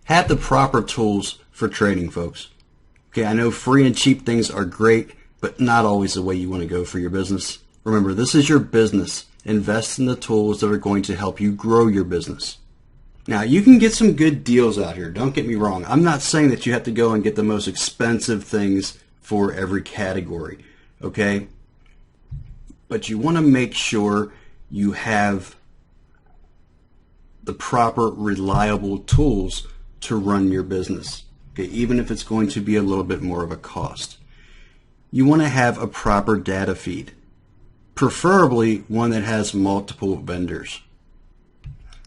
Have the proper tools for trading, folks. Okay, I know free and cheap things are great, but not always the way you want to go for your business. Remember, this is your business. Invest in the tools that are going to help you grow your business. Now, you can get some good deals out here. Don't get me wrong. I'm not saying that you have to go and get the most expensive things for every category, okay? But you want to make sure you have the proper, reliable tools to run your business, okay? Even if it's going to be a little bit more of a cost. You want to have a proper data feed, preferably one that has multiple vendors.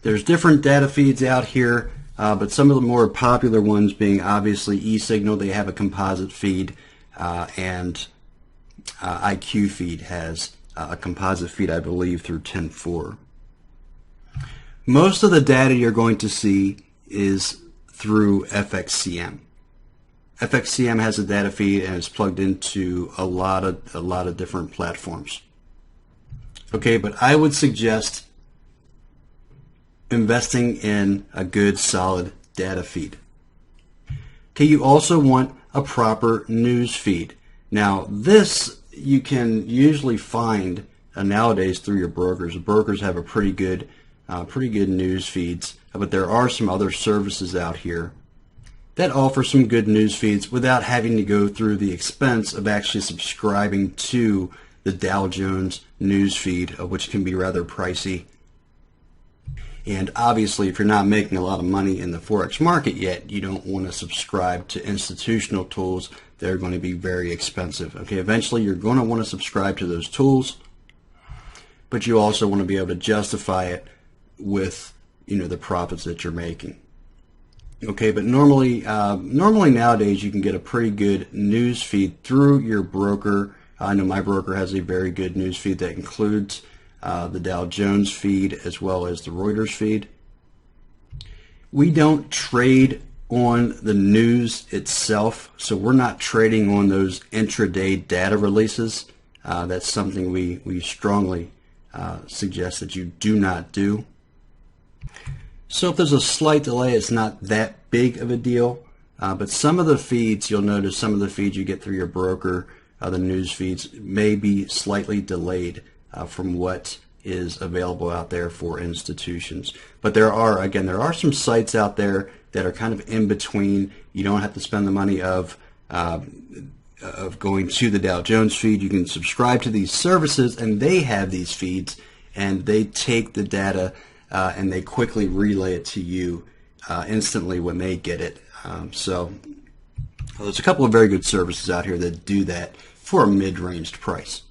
There's different data feeds out here, but some of the more popular ones being obviously eSignal, they have a composite feed, and IQ feed has a composite feed, I believe, through 10.4. Most of the data you're going to see is through FXCM. FXCM has a data feed and it's plugged into a lot of different platforms. Okay, but I would suggest investing in a good solid data feed. Okay, you also want a proper news feed. Now this you can usually find nowadays through your brokers. The brokers have a pretty good news feeds, but there are some other services out here that offer some good news feeds without having to go through the expense of actually subscribing to the Dow Jones news feed, which can be rather pricey. And obviously, if you're not making a lot of money in the Forex market yet, you don't want to subscribe to institutional tools that are going to be very expensive. Okay, eventually you're going to want to subscribe to those tools, but you also want to be able to justify it with, the profits that you're making. Okay, but normally nowadays you can get a pretty good news feed through your broker. I know my broker has a very good news feed that includes the Dow Jones feed as well as the Reuters feed. We don't trade on the news itself, so we're not trading on those intraday data releases. That's something we strongly suggest that you do not do. So if there's a slight delay, it's not that big of a deal, but some of the feeds, you'll notice some of the feeds you get through your broker, the news feeds, may be slightly delayed from what is available out there for institutions. But there are some sites out there that are kind of in between. You don't have to spend the money of going to the Dow Jones feed. You can subscribe to these services, and they have these feeds, and they take the data and they quickly relay it to you instantly when they get it. So there's a couple of very good services out here that do that for a mid-ranged price.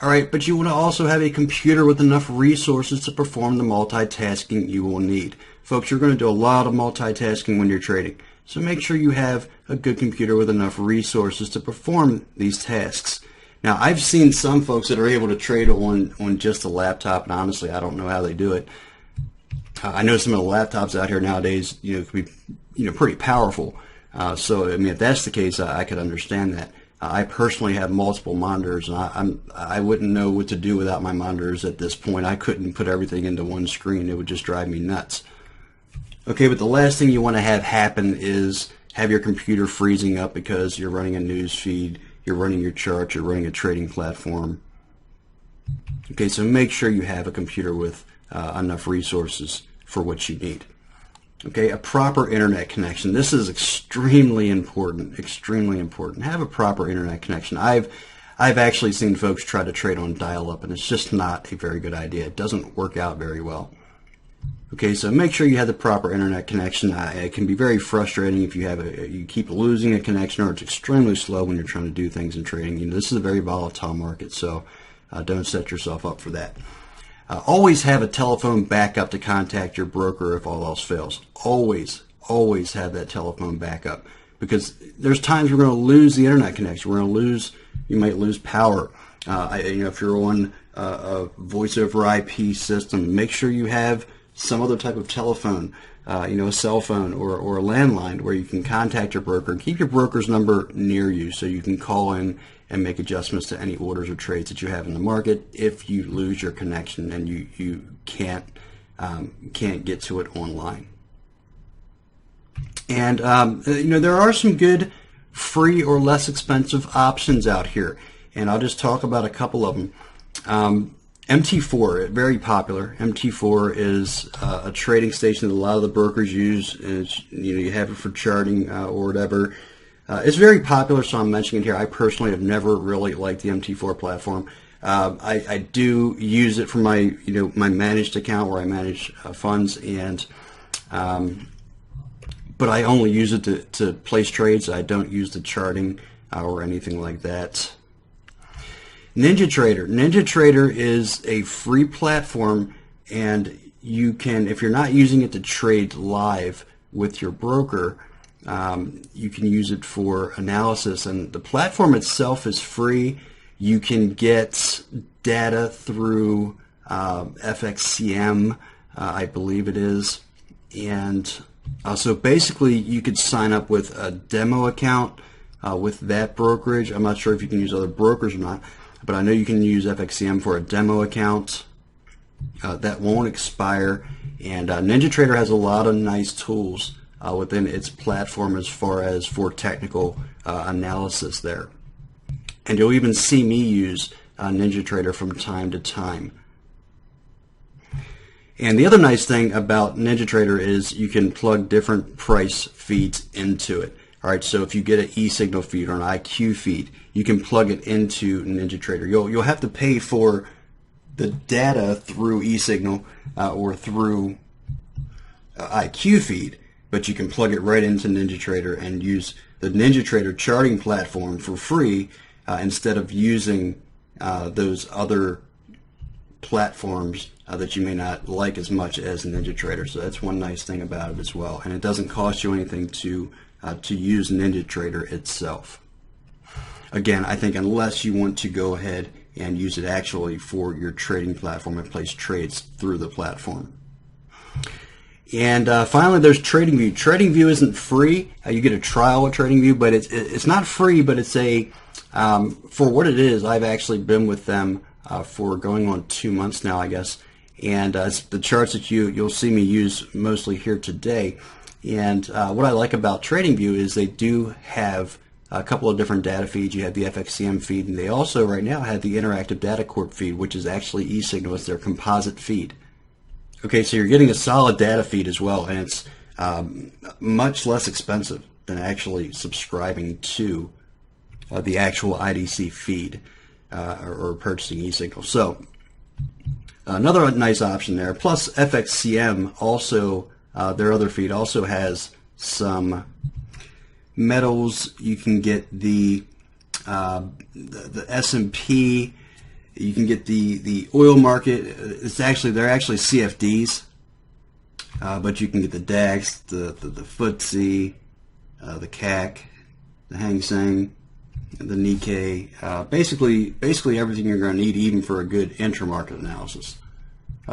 All right, but you want to also have a computer with enough resources to perform the multitasking you will need. Folks, you're going to do a lot of multitasking when you're trading, so make sure you have a good computer with enough resources to perform these tasks. Now, I've seen some folks that are able to trade on just a laptop, and honestly, I don't know how they do it. I know some of the laptops out here nowadays, can be, pretty powerful. So, I mean, if that's the case, I could understand that. I personally have multiple monitors, and I wouldn't know what to do without my monitors at this point. I couldn't put everything into one screen. It would just drive me nuts. Okay, but the last thing you want to have happen is have your computer freezing up because you're running a news feed, you're running your charts, you're running a trading platform. Okay, so make sure you have a computer with enough resources for what you need. Okay, a proper internet connection. This is extremely important, extremely important. Have a proper internet connection. I've actually seen folks try to trade on dial-up, and it's just not a very good idea. It doesn't work out very well. Okay, so make sure you have the proper internet connection. It can be very frustrating if you keep losing a connection, or it's extremely slow when you're trying to do things in trading. This is a very volatile market, so don't set yourself up for that. Always have a telephone backup to contact your broker if all else fails. Always have that telephone backup, because there's times we're going to lose the internet connection. You might lose power. If you're on a voice over IP system, make sure you have some other type of telephone, a cell phone or a landline where you can contact your broker, and keep your broker's number near you so you can call in and make adjustments to any orders or trades that you have in the market if you lose your connection and you can't get to it online. And there are some good free or less expensive options out here, and I'll just talk about a couple of them. MT4, very popular. MT4 is a trading station that a lot of the brokers use. It's, you have it for charting or whatever. It's very popular, so I'm mentioning it here. I personally have never really liked the MT4 platform. I do use it for my my managed account where I manage funds, and but I only use it to place trades. I don't use the charting or anything like that. NinjaTrader. NinjaTrader is a free platform, and you can, if you're not using it to trade live with your broker, you can use it for analysis. And the platform itself is free. You can get data through FXCM, I believe it is. And so basically you could sign up with a demo account with that brokerage. I'm not sure if you can use other brokers or not, but I know you can use FXCM for a demo account. That won't expire. And NinjaTrader has a lot of nice tools within its platform as far as for technical analysis there. And you'll even see me use NinjaTrader from time to time. And the other nice thing about NinjaTrader is you can plug different price feeds into it. All right, so if you get an e-signal feed or an IQ feed, you can plug it into NinjaTrader. You'll have to pay for the data through e-signal or through IQ feed, but you can plug it right into NinjaTrader and use the NinjaTrader charting platform for free instead of using those other platforms that you may not like as much as NinjaTrader. So that's one nice thing about it as well, and it doesn't cost you anything to use NinjaTrader itself. Again, I think unless you want to go ahead and use it actually for your trading platform and place trades through the platform. And finally, there's TradingView. TradingView isn't free. You get a trial with TradingView, but it's not free, but it's a for what it is. I've actually been with them for going on 2 months now, I guess. And the charts that you'll see me use mostly here today. And what I like about TradingView is they do have a couple of different data feeds. You have the FXCM feed, and they also right now have the Interactive Data Corp feed, which is actually e-signal. It's their composite feed. Okay, so you're getting a solid data feed as well, and it's much less expensive than actually subscribing to the actual IDC feed or purchasing e-signal. So another nice option there. Plus FXCM also, their other feed also has some metals. You can get the S&P. You can get the oil market. They're actually CFDs, but you can get the DAX, the FTSE, the CAC, the Hang Seng, the Nikkei. Basically everything you're going to need, even for a good intramarket analysis.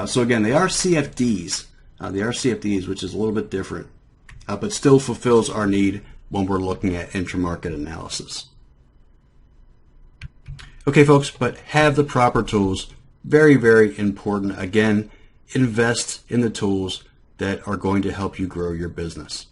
So again, they are CFDs. Which is a little bit different, but still fulfills our need when we're looking at intramarket analysis. Okay, folks, but have the proper tools. Very, very important. Again, invest in the tools that are going to help you grow your business.